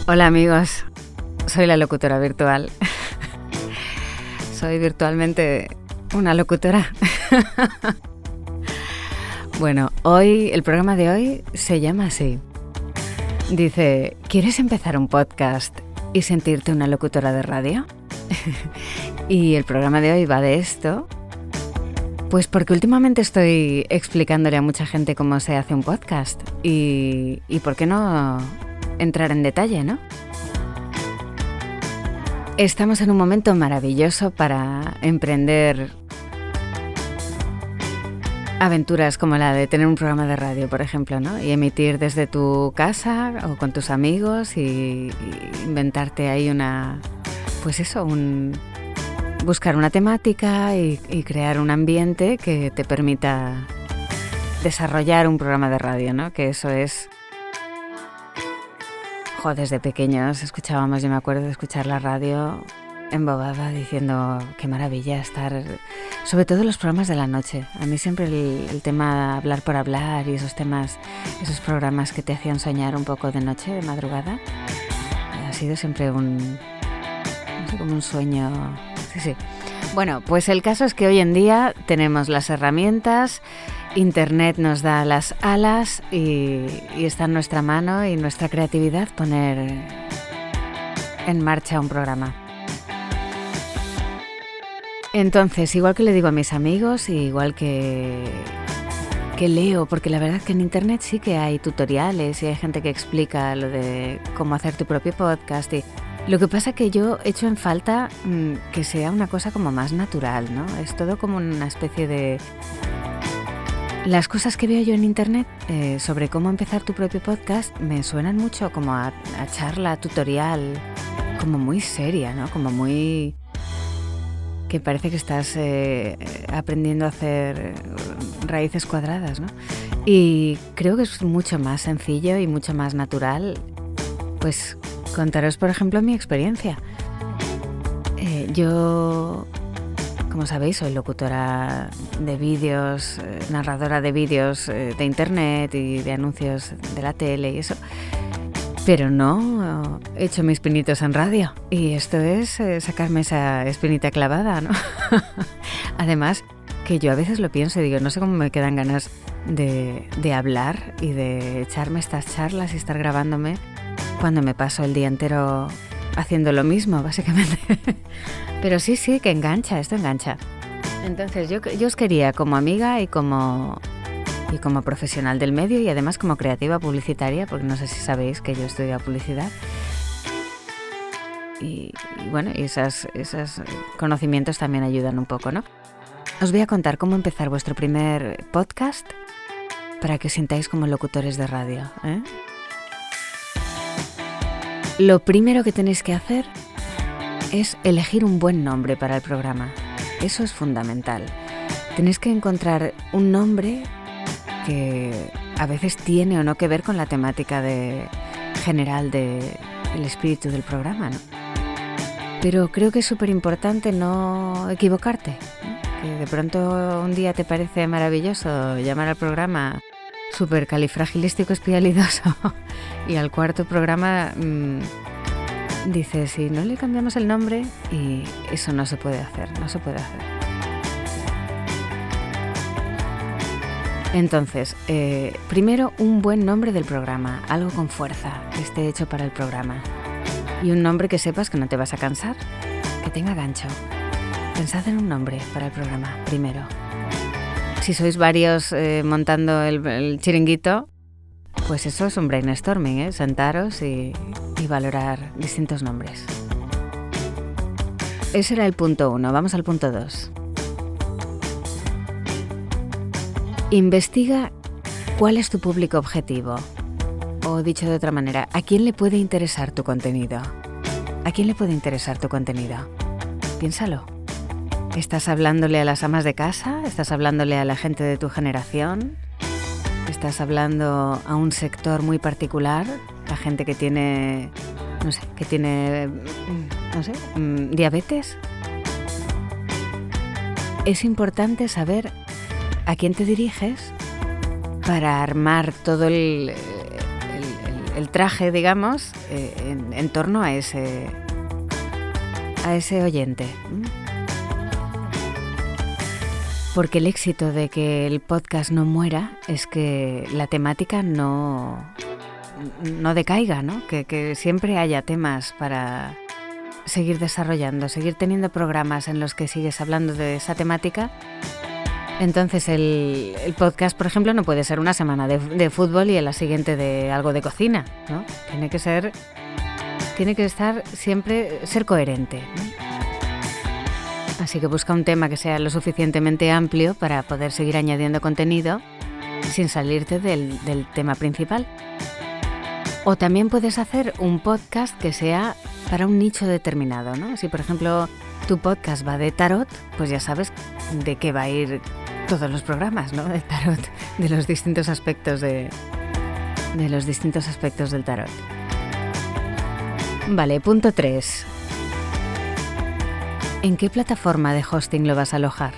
Hola amigos, soy la locutora virtual. Soy virtualmente una locutora. Bueno, el programa de hoy se llama así. Dice, ¿quieres empezar un podcast y sentirte una locutora de radio? Y el programa de hoy va de esto. Pues porque últimamente estoy explicándole a mucha gente cómo se hace un podcast y ¿por qué no entrar en detalle, no? Estamos en un momento maravilloso para emprender aventuras como la de tener un programa de radio, por ejemplo, ¿no? Y emitir desde tu casa o con tus amigos y inventarte ahí buscar una temática y crear un ambiente que te permita desarrollar un programa de radio, ¿no? Que eso es... Desde pequeños escuchábamos, yo me acuerdo de escuchar la radio embobada diciendo qué maravilla estar, sobre todo los programas de la noche. A mí siempre el tema hablar por hablar y esos programas que te hacían soñar un poco de noche, de madrugada, ha sido siempre como un sueño. Sí. Bueno, pues el caso es que hoy en día tenemos las herramientas, Internet nos da las alas y está en nuestra mano y nuestra creatividad poner en marcha un programa. Entonces, igual que le digo a mis amigos, igual que leo, porque la verdad es que en Internet sí que hay tutoriales y hay gente que explica lo de cómo hacer tu propio podcast. Y lo que pasa es que yo echo en falta que sea una cosa como más natural, ¿no? Es todo como una especie de... Las cosas que veo yo en Internet sobre cómo empezar tu propio podcast me suenan mucho como a charla, tutorial, como muy seria, ¿no? Como muy... que parece que estás aprendiendo a hacer raíces cuadradas, ¿no? Y creo que es mucho más sencillo y mucho más natural, pues contaros, por ejemplo, mi experiencia. Yo... Como sabéis, soy locutora de vídeos, narradora de vídeos de internet y de anuncios de la tele y eso. Pero no he hecho mis pinitos en radio. Y esto es sacarme esa espinita clavada, ¿no? Además, que yo a veces lo pienso y digo, no sé cómo me quedan ganas de hablar y de echarme estas charlas y estar grabándome cuando me paso el día entero haciendo lo mismo, básicamente. Pero sí, que engancha, esto engancha. Entonces yo os quería como amiga y como profesional del medio y además como creativa publicitaria, porque no sé si sabéis que yo he estudiado publicidad. Y bueno, esos conocimientos también ayudan un poco, ¿no? Os voy a contar cómo empezar vuestro primer podcast para que os sintáis como locutores de radio, ¿eh? Lo primero que tenéis que hacer es elegir un buen nombre para el programa. Eso es fundamental. Tenéis que encontrar un nombre que a veces tiene o no que ver con la temática general del espíritu del programa, ¿no? Pero creo que es súper importante no equivocarte, ¿no? Que de pronto un día te parece maravilloso llamar al programa supercalifragilístico-espialidoso y al cuarto programa dices, si no le cambiamos el nombre, y eso no se puede hacer. Entonces, primero un buen nombre del programa, algo con fuerza, que esté hecho para el programa. Y un nombre que sepas que no te vas a cansar, que tenga gancho. Pensad en un nombre para el programa, primero. Si sois varios montando el chiringuito, pues eso es un brainstorming, ¿eh? Sentaros y valorar distintos nombres. Ese era el punto 1, vamos al punto 2. Investiga cuál es tu público objetivo. O dicho de otra manera, ¿a quién le puede interesar tu contenido? ¿A quién le puede interesar tu contenido? Piénsalo. ¿Estás hablándole a las amas de casa? ¿Estás hablándole a la gente de tu generación? ¿Estás hablando a un sector muy particular? La gente que tiene, diabetes. Es importante saber a quién te diriges para armar todo el el traje, digamos, en torno a ese oyente. Porque el éxito de que el podcast no muera es que la temática no decaiga, ¿no? Que siempre haya temas para seguir desarrollando, seguir teniendo programas en los que sigues hablando de esa temática. Entonces el podcast, por ejemplo, no puede ser una semana de fútbol y en la siguiente de algo de cocina, ¿no? Tiene que estar siempre, ser coherente, ¿no? Así que busca un tema que sea lo suficientemente amplio para poder seguir añadiendo contenido sin salirte del tema principal. O también puedes hacer un podcast que sea para un nicho determinado, ¿no? Si, por ejemplo, tu podcast va de tarot, pues ya sabes de qué va a ir todos los programas, ¿no? De tarot, de los distintos aspectos del tarot. Vale, punto 3. ¿En qué plataforma de hosting lo vas a alojar?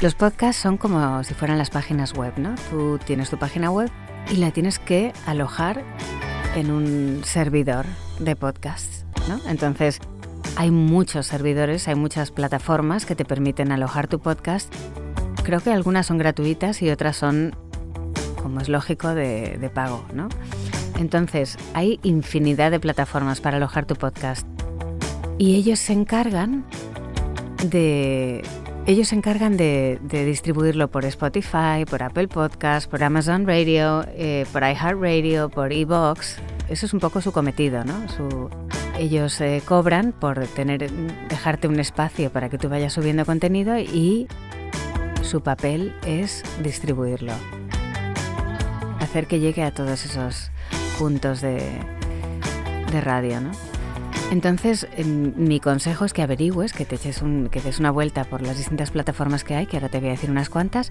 Los podcasts son como si fueran las páginas web, ¿no? Tú tienes tu página web y la tienes que alojar en un servidor de podcasts, ¿no? Entonces, hay muchos servidores, hay muchas plataformas que te permiten alojar tu podcast. Creo que algunas son gratuitas y otras son, como es lógico, de pago, ¿no? Entonces, hay infinidad de plataformas para alojar tu podcast. Y ellos se encargan de distribuirlo por Spotify, por Apple Podcasts, por Amazon Radio, por iHeartRadio, por iVoox. Eso es un poco su cometido, ¿no? Ellos cobran por dejarte un espacio para que tú vayas subiendo contenido y su papel es distribuirlo. Hacer que llegue a todos esos puntos de radio, ¿no? Entonces, mi consejo es que averigües, que des una vuelta por las distintas plataformas que hay, que ahora te voy a decir unas cuantas,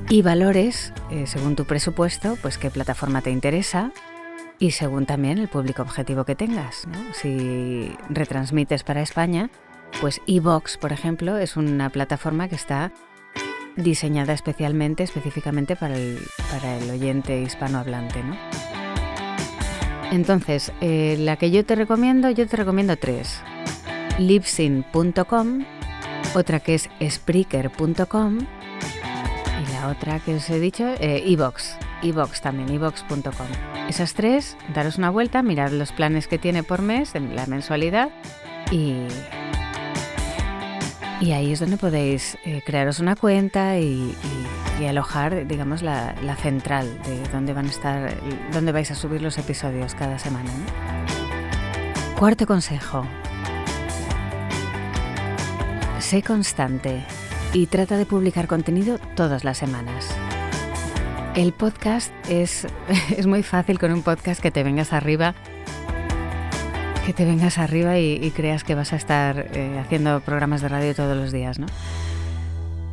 y valores, según tu presupuesto, pues qué plataforma te interesa y según también el público objetivo que tengas, ¿no? Si retransmites para España, pues iVoox, por ejemplo, es una plataforma que está diseñada específicamente para el oyente hispanohablante, ¿no? Entonces, la que yo te recomiendo 3. Libsyn.com, otra que es Spreaker.com y la otra que os he dicho, iVoox. iVoox también, iVoox.com. Esas 3, daros una vuelta, mirad los planes que tiene por mes, la mensualidad y ahí es donde podéis crearos una cuenta y alojar, digamos, la central de dónde vais a subir los episodios cada semana, ¿no? 4. consejo. Sé constante y trata de publicar contenido todas las semanas. El podcast es muy fácil con un podcast que te vengas arriba y creas que vas a estar haciendo programas de radio todos los días, ¿no?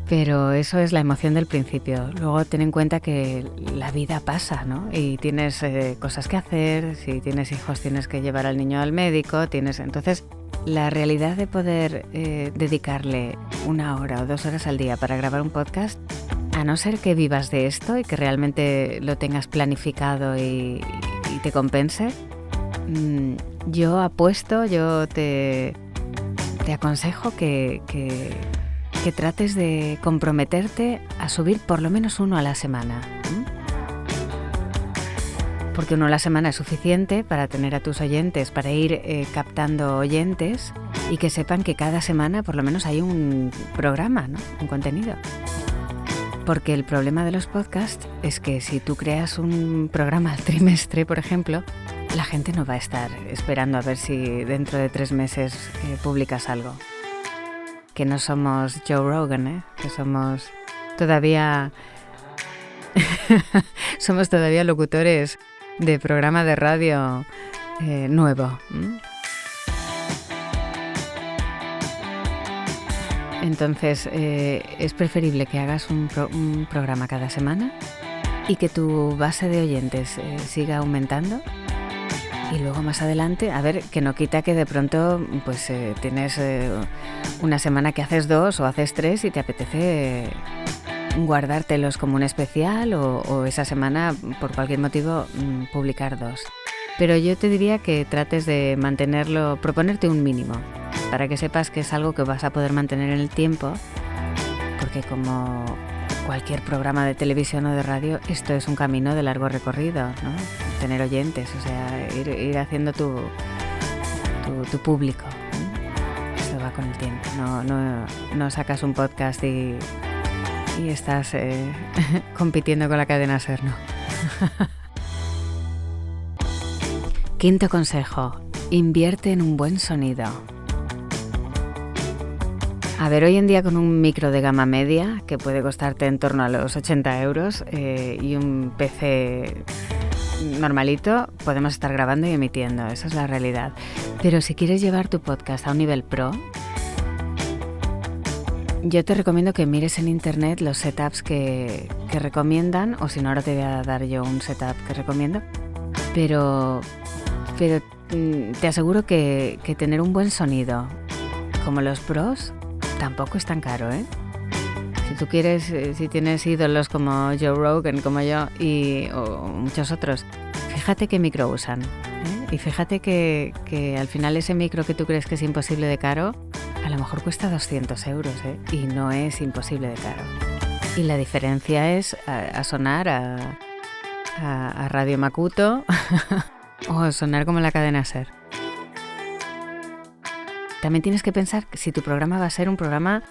Pero eso es la emoción del principio. Luego ten en cuenta que la vida pasa, ¿no? Y tienes cosas que hacer, si tienes hijos tienes que llevar al niño al médico, entonces la realidad de poder dedicarle 1 hora o 2 horas al día para grabar un podcast, a no ser que vivas de esto y que realmente lo tengas planificado y te compense, yo te aconsejo que trates de comprometerte a subir por lo menos 1 a la semana. Porque 1 a la semana es suficiente para tener a tus oyentes, para ir captando oyentes y que sepan que cada semana por lo menos hay un programa, ¿no? Un contenido. Porque el problema de los podcasts es que si tú creas un programa al trimestre, por ejemplo, la gente no va a estar esperando a ver si dentro de 3 meses publicas algo. Que no somos Joe Rogan, que somos todavía locutores de programa de radio nuevo. Entonces es preferible que hagas un programa cada semana y que tu base de oyentes siga aumentando. Y luego más adelante, a ver, que no quita que de pronto pues tienes una semana que haces 2 o haces 3 y te apetece guardártelos como un especial o esa semana, por cualquier motivo, publicar 2. Pero yo te diría que trates de mantenerlo, proponerte un mínimo, para que sepas que es algo que vas a poder mantener en el tiempo, porque como cualquier programa de televisión o de radio, esto es un camino de largo recorrido, ¿no? Tener oyentes, o sea, ir haciendo tu público, ¿no? Esto va con el tiempo, no sacas un podcast y estás compitiendo con la cadena SER, ¿no? Quinto consejo, invierte en un buen sonido. A ver, hoy en día con un micro de gama media, que puede costarte en torno a los 80 euros, y un PC normalito, podemos estar grabando y emitiendo, esa es la realidad. Pero si quieres llevar tu podcast a un nivel pro, yo te recomiendo que mires en internet los setups que recomiendan, o si no, ahora te voy a dar yo un setup que recomiendo, pero te aseguro que tener un buen sonido, como los pros, tampoco es tan caro, ¿eh? Si tú quieres, si tienes ídolos como Joe Rogan, como yo, o muchos otros, fíjate qué micro usan, ¿eh? Y fíjate que al final ese micro que tú crees que es imposible de caro, a lo mejor cuesta 200 euros, ¿eh? Y no es imposible de caro. Y la diferencia es a sonar a Radio Makuto o sonar como la cadena SER. También tienes que pensar que si tu programa va a ser un programa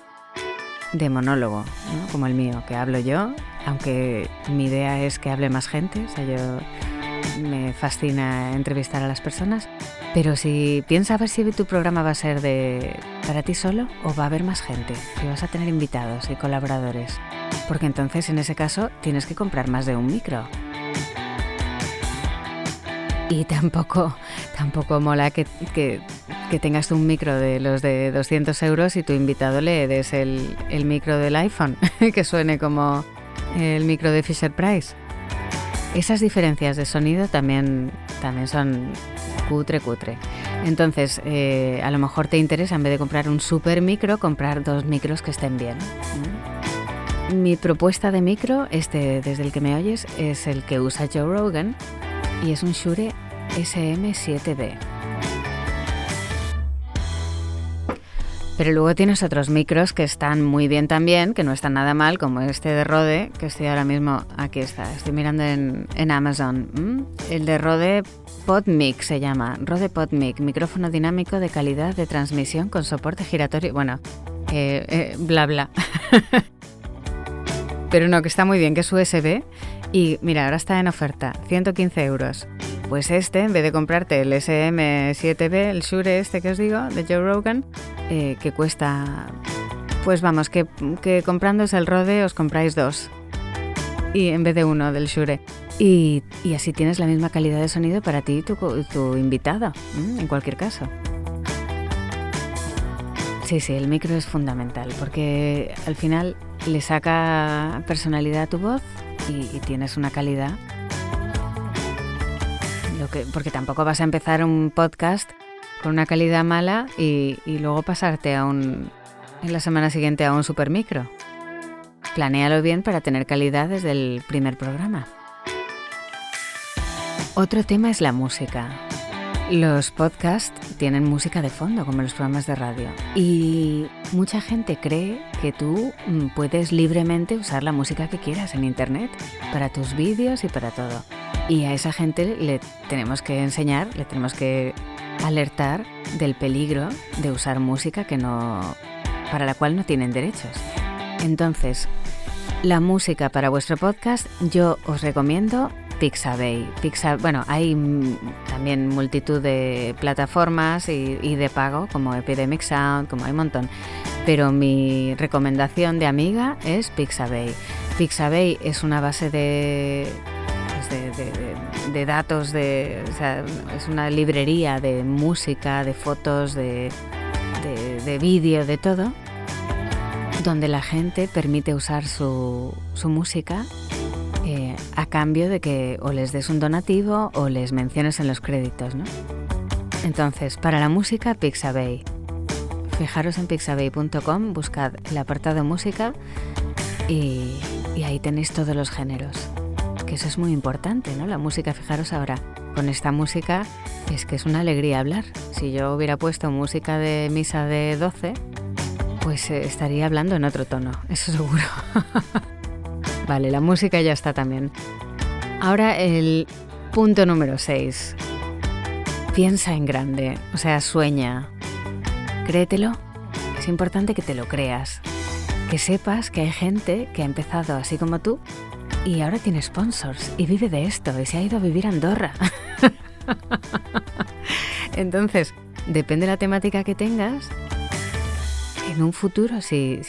de monólogo, ¿no? Como el mío, que hablo yo, aunque mi idea es que hable más gente, o sea, me fascina entrevistar a las personas, pero si piensa a ver si tu programa va a ser para ti solo o va a haber más gente, si vas a tener invitados y colaboradores, porque entonces en ese caso tienes que comprar más de un micro. Y tampoco mola que tengas un micro de los de 200 euros y tu invitado le des el micro del iPhone, que suene como el micro de Fisher-Price. Esas diferencias de sonido también son cutre. Entonces, a lo mejor te interesa, en vez de comprar un super micro, comprar 2 micros que estén bien. Mi propuesta de micro, desde el que me oyes, es el que usa Joe Rogan, y es un Shure SM7B. Pero luego tienes otros micros que están muy bien también, que no están nada mal, como este de Rode, que estoy ahora mismo, aquí está, estoy mirando en Amazon. El de Rode PodMic se llama, Rode PodMic, micrófono dinámico de calidad de transmisión con soporte giratorio, bueno, bla bla. Pero no, que está muy bien, que es USB. Y mira, ahora está en oferta, 115 euros. Pues en vez de comprarte el SM7B, el Shure que os digo, de Joe Rogan, que cuesta, pues vamos, que comprándose el Rode os compráis 2. Y en vez de 1 del Shure. Y así tienes la misma calidad de sonido para ti y tu invitado, en cualquier caso. Sí, el micro es fundamental, porque al final le saca personalidad a tu voz y tienes una calidad. Porque tampoco vas a empezar un podcast con una calidad mala y luego pasarte en la semana siguiente a un super micro. Planéalo bien para tener calidad desde el primer programa. Otro tema es la música. Los podcasts tienen música de fondo, como los programas de radio. Y mucha gente cree que tú puedes libremente usar la música que quieras en internet, para tus vídeos y para todo. Y a esa gente le tenemos que enseñar, le tenemos que alertar del peligro de usar música para la cual no tienen derechos. Entonces, la música para vuestro podcast, yo os recomiendo Pixabay. Bueno, hay también multitud de plataformas y de pago, como Epidemic Sound, como hay un montón. Pero mi recomendación de amiga es Pixabay. Pixabay es una base de datos, o sea, es una librería de música, de fotos, de vídeo, de todo, donde la gente permite usar su música a cambio de que o les des un donativo o les menciones en los créditos, ¿no? Entonces, para la música, Pixabay. Fijaros en pixabay.com, buscad el apartado música y y ahí tenéis todos los géneros, que eso es muy importante, ¿no? La música, fijaros ahora, con esta música es que es una alegría hablar. Si yo hubiera puesto música de misa de 12, pues estaría hablando en otro tono, eso seguro. Vale, la música ya está también. Ahora el punto número 6. Piensa en grande, o sea, sueña. Créetelo. Es importante que te lo creas. Que sepas que hay gente que ha empezado así como tú y ahora tiene sponsors y vive de esto y se ha ido a vivir a Andorra. Entonces, depende de la temática que tengas. En un futuro, si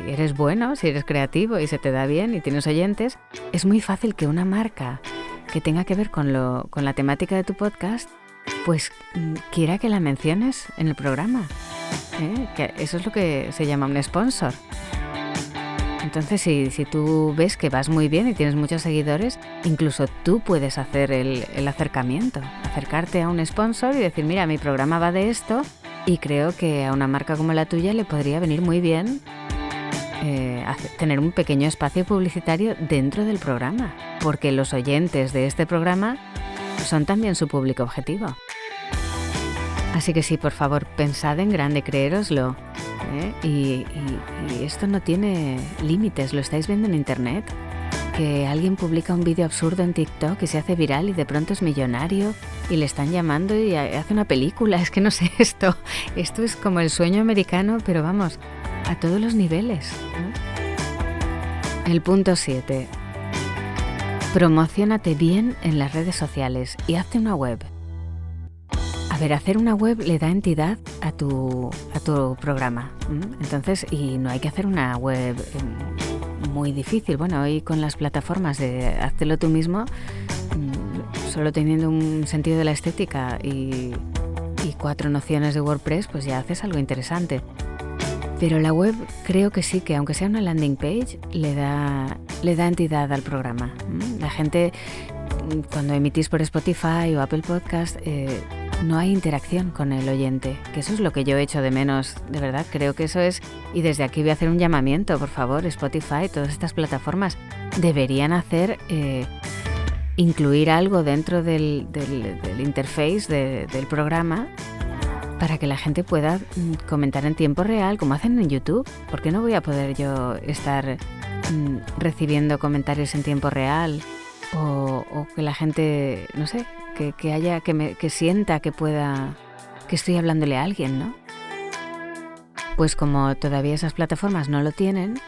eres bueno, si eres creativo y se te da bien y tienes oyentes, es muy fácil que una marca que tenga que ver con la temática de tu podcast, pues quiera que la menciones en el programa. Que eso es lo que se llama un sponsor. Entonces, si tú ves que vas muy bien y tienes muchos seguidores, incluso tú puedes hacer el acercamiento, acercarte a un sponsor y decir, mira, mi programa va de esto y creo que a una marca como la tuya le podría venir muy bien tener un pequeño espacio publicitario dentro del programa, porque los oyentes de este programa son también su público objetivo. Así que sí, por favor, pensad en grande, creéroslo. Y esto no tiene límites, lo estáis viendo en internet. Que alguien publica un vídeo absurdo en TikTok y se hace viral y de pronto es millonario y le están llamando y hace una película. Es que no sé, esto es como el sueño americano, pero vamos, a todos los niveles, ¿no? El punto 7. Promociónate bien en las redes sociales y hazte una web. A ver, hacer una web le da entidad a tu programa. Entonces, y no hay que hacer una web muy difícil. Bueno, hoy con las plataformas de háztelo tú mismo, solo teniendo un sentido de la estética y 4 nociones de WordPress, pues ya haces algo interesante. Pero la web creo que sí, que aunque sea una landing page, le da entidad al programa. La gente, cuando emitís por Spotify o Apple Podcast, no hay interacción con el oyente, que eso es lo que yo echo de menos, de verdad, creo que eso es, y desde aquí voy a hacer un llamamiento, por favor, Spotify, todas estas plataformas deberían hacer, incluir algo dentro del interface del programa para que la gente pueda comentar en tiempo real, como hacen en YouTube. ¿Por qué no voy a poder yo estar recibiendo comentarios en tiempo real? O que la gente, no sé, que sienta que estoy hablándole a alguien, ¿no? Pues como todavía esas plataformas no lo tienen,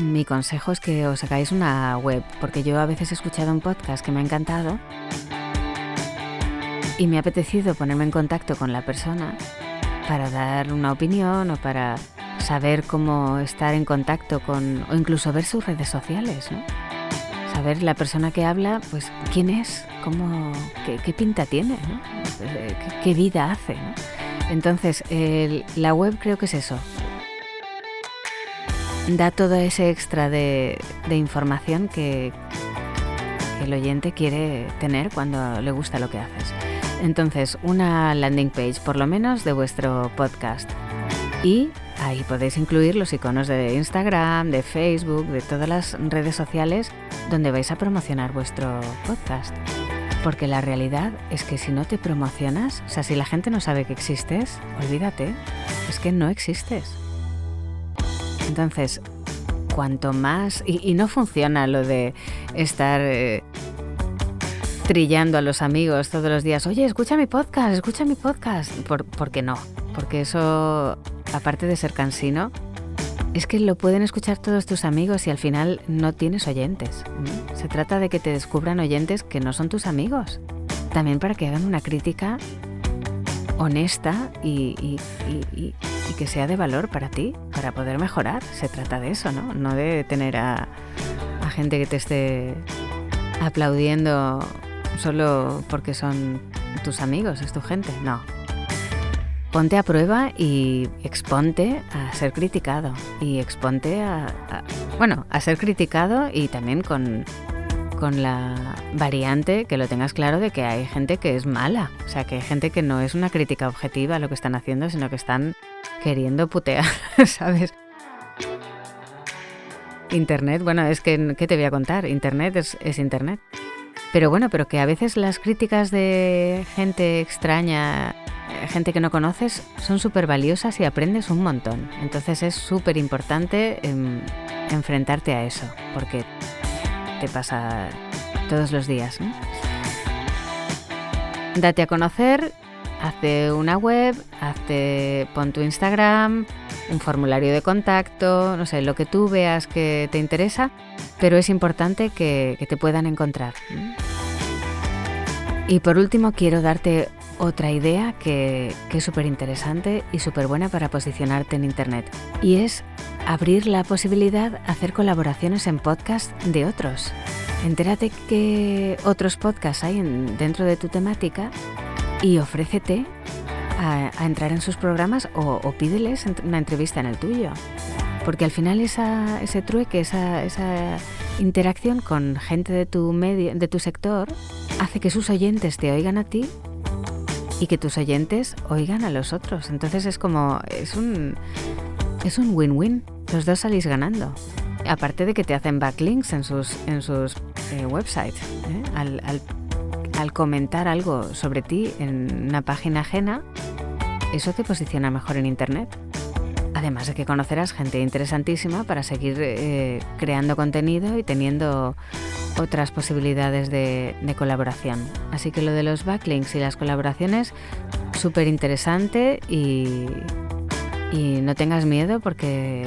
mi consejo es que os hagáis una web, porque yo a veces he escuchado un podcast que me ha encantado y me ha apetecido ponerme en contacto con la persona para dar una opinión o para saber cómo estar en contacto o incluso ver sus redes sociales, ¿no? Saber la persona que habla, pues quién es, qué pinta tiene, ¿no? Qué vida hace, ¿no? Entonces, la web creo que es eso. Da todo ese extra de información que el oyente quiere tener cuando le gusta lo que haces. Entonces, una landing page, por lo menos, de vuestro podcast. Y ahí podéis incluir los iconos de Instagram, de Facebook, de todas las redes sociales donde vais a promocionar vuestro podcast. Porque la realidad es que si no te promocionas, o sea, si la gente no sabe que existes, olvídate, es que no existes. Entonces, cuanto más... Y no funciona lo de estar trillando a los amigos todos los días, oye, escucha mi podcast, ¿por qué no? Porque eso, aparte de ser cansino, es que lo pueden escuchar todos tus amigos y al final no tienes oyentes. Se trata de que te descubran oyentes que no son tus amigos. También para que hagan una crítica honesta y que sea de valor para ti, para poder mejorar. Se trata de eso, ¿no? No de tener a gente que te esté aplaudiendo solo porque son tus amigos, es tu gente. No. Ponte a prueba y exponte a ser criticado. Y exponte a ser criticado y también con la variante, que lo tengas claro, de que hay gente que es mala. O sea, que hay gente que no es una crítica objetiva lo que están haciendo, sino que están queriendo putear, ¿sabes? Internet, bueno, es que, ¿qué te voy a contar? Internet es Internet. Pero bueno, pero que a veces las críticas de gente extraña, gente que no conoces, son súper valiosas y aprendes un montón. Entonces es súper importante enfrentarte a eso, porque te pasa todos los días, ¿no? Date a conocer, hazte una web, pon tu Instagram, un formulario de contacto, no sé, lo que tú veas que te interesa, pero es importante que te puedan encontrar. Y por último quiero darte otra idea que es súper interesante y súper buena para posicionarte en Internet, y es abrir la posibilidad de hacer colaboraciones en podcast de otros. Entérate qué otros podcasts hay dentro de tu temática y ofrécete a entrar en sus programas o pídeles una entrevista en el tuyo. Porque al final ese trueque, esa interacción con gente de tu medio, de tu sector, hace que sus oyentes te oigan a ti y que tus oyentes oigan a los otros. Entonces es un win-win. Los dos salís ganando. Aparte de que te hacen backlinks en sus websites. Al comentar algo sobre ti en una página ajena, eso te posiciona mejor en Internet. Además de que conocerás gente interesantísima para seguir creando contenido y teniendo otras posibilidades de colaboración. Así que lo de los backlinks y las colaboraciones, súper interesante y no tengas miedo, porque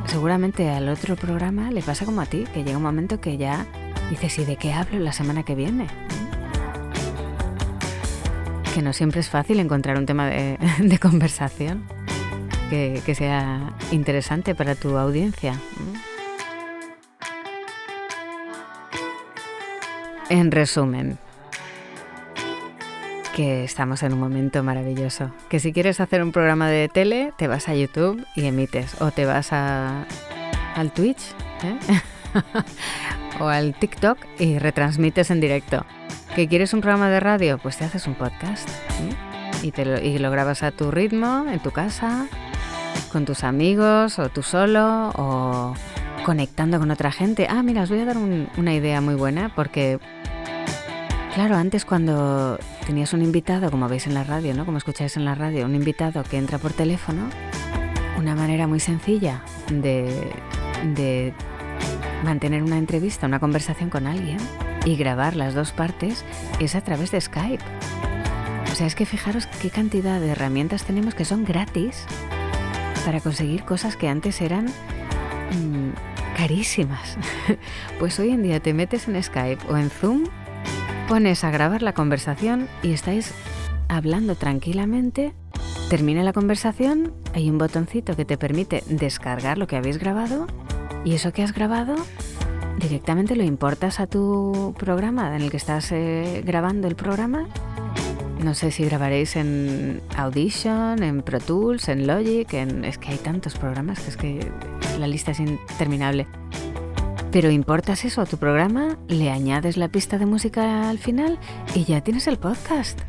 seguramente al otro programa le pasa como a ti, que llega un momento que ya dices, ¿y de qué hablo la semana que viene? Que no siempre es fácil encontrar un tema de conversación que sea interesante para tu audiencia. En resumen, que estamos en un momento maravilloso. Que si quieres hacer un programa de tele, te vas a YouTube y emites. O te vas al Twitch, o al TikTok y retransmites en directo. ¿Que quieres un programa de radio? Pues te haces un podcast, y lo grabas a tu ritmo, en tu casa, con tus amigos, o tú solo, o conectando con otra gente. Mira, os voy a dar una idea muy buena, porque claro, antes cuando tenías un invitado, como veis en la radio, ¿no? Como escucháis en la radio, un invitado que entra por teléfono, una manera muy sencilla de mantener una entrevista, una conversación con alguien y grabar las dos partes es a través de Skype. O sea, es que fijaros qué cantidad de herramientas tenemos que son gratis para conseguir cosas que antes eran carísimas. Pues hoy en día te metes en Skype o en Zoom, pones a grabar la conversación y estáis hablando tranquilamente. Termina la conversación, hay un botoncito que te permite descargar lo que habéis grabado, y eso que has grabado directamente lo importas a tu programa en el que estás grabando el programa. No sé si grabaréis en Audition, en Pro Tools, en Logic, es que hay tantos programas que es que la lista es interminable. Pero importas eso a tu programa, le añades la pista de música al final y ya tienes el podcast.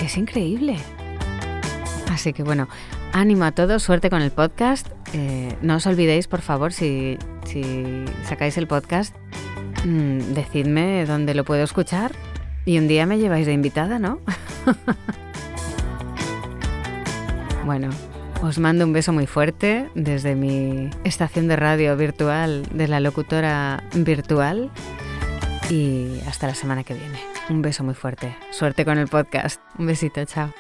Es increíble. Así que bueno, ánimo a todos, suerte con el podcast. No os olvidéis, por favor, si sacáis el podcast, decidme dónde lo puedo escuchar y un día me lleváis de invitada, ¿no? Bueno, os mando un beso muy fuerte desde mi estación de radio virtual de la locutora virtual y hasta la semana que viene. Un beso muy fuerte. Suerte con el podcast. Un besito, chao.